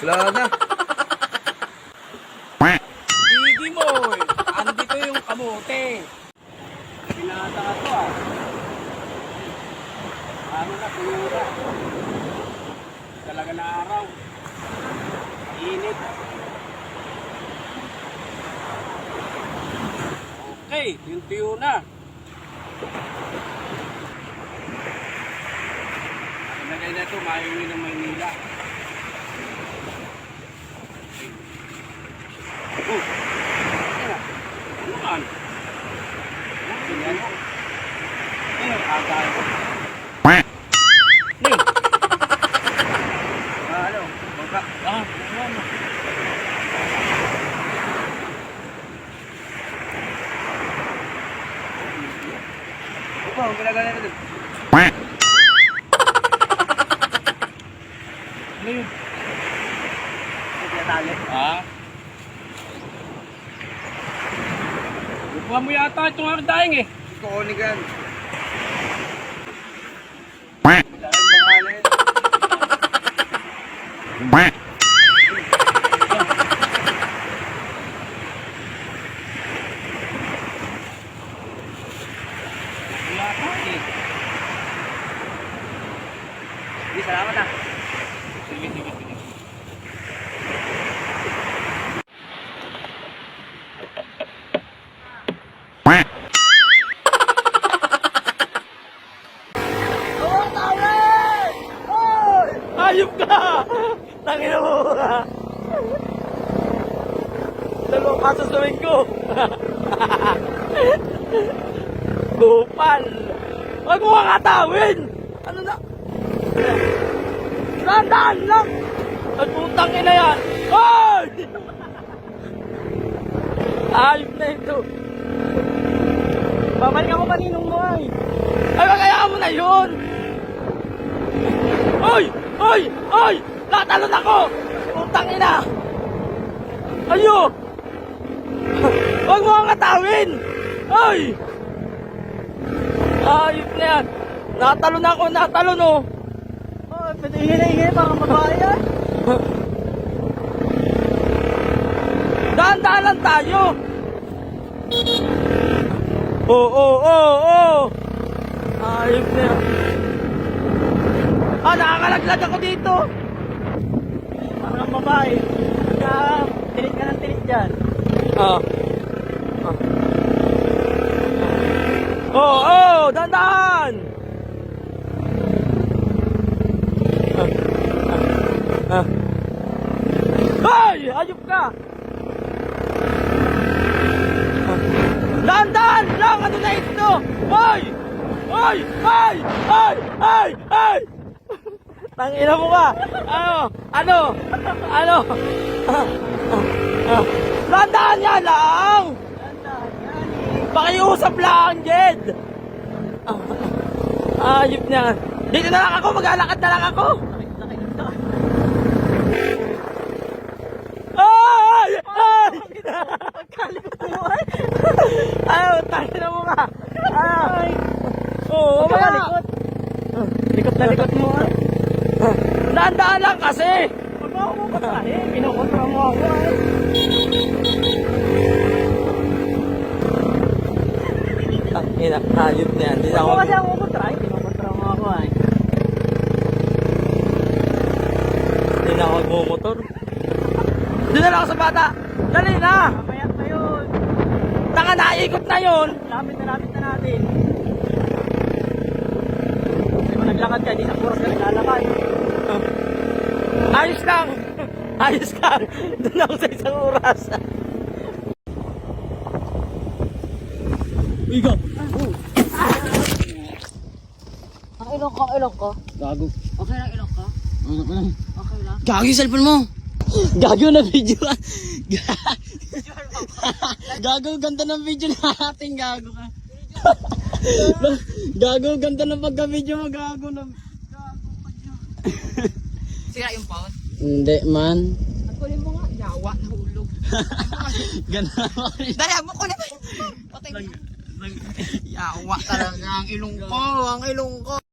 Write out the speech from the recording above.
Wala na. Hindi mo. Andito yung kamote. Pinata ka to ah. Ano na, puno na. Talaga na araw. Init. Okay, yung tiyo na. Ilagay na ito, maiuwi ng Maynila. Oh! Ano man? Ano? Ano? Agay. Ning! Ano? Bangka. Ano? Ito, ang ginagana na dun. Ano yun? Ito tinatali? Bukuha mo yata itong aking daing eh. Ito onigan. Dahil pangalan. Yata eh. Hindi, salamat ah. Sige, sige, sige. Hayop ka! Tangina mo! Dalawang kaso sa wing ko! Bupal! Huwag mo kakatawin! Ano na? Dahan-dahan lang! Ang putang ina yan! Hoy! Hayop na ito! Babalik ako kaninong mo ay! Ay, magkayaan mo na yun! Oy! Oy! Oy! Natalon ako! Putang ina! Ayo! Huwag mo kang katawin! Oy! Ayop na yan! Natalon ako! Natalon oh! Oh, pwede hingin mga babae yan. Dahan-dahan lang tayo! Oo! Ayop na yan! Nakakalaglag ako dito! Parang babae. Kaya, tilit ka ng tilit dyan. Dahan-dahan! Hoy! Ayop ka! Dahan-dahan lang! Ano na ito? Hoy! Hoy! Hoy! Hoy! Hoy! Hoy! Tangina mo ka! Ano? Dahan-dahan yan lang! Pakiusap lang, Jed! Ayop na. Dito na lang ako, maglalakad na lang ako. Ay! Ay! Pagkalikot mo ay. Ay, tayo na mo nga. Ay! Oo, Pagkalikot. Likot na likot mo ay. Dahan-dahan lang kasi. Huwag mo ako babae. Kinukontra mo ako ay. Hayop na yan. Huwag mo kasi ako kukontra ay. Kinukontra mo ako ay. Hindi na ako magmumotor. Doon na lang ako sa bata. Dali na. Mamaya na yun. Taka na, ikot na yun. Lapit na natin. Kasi kung naglakad ka, di sa oras ka naglalakad. Ayos lang. Ayos lang. Doon ako sa isang oras. Igo. Ang ilong ko. Gago. Okay lang ilong ko. Okay lang. Gago yung cellphone mo. Gago na video. Gago, ganda ng video natin. Gago ka. Gago, ganda ng pagka-video mo. Gago na. Sira yung phone? Hindi man. Kunin mo nga. Yawa, nahulog. Ganda mo. Dali, mo kunin mo. Patay mo. Yawa talaga ang ilong ko. Ang ilong ko.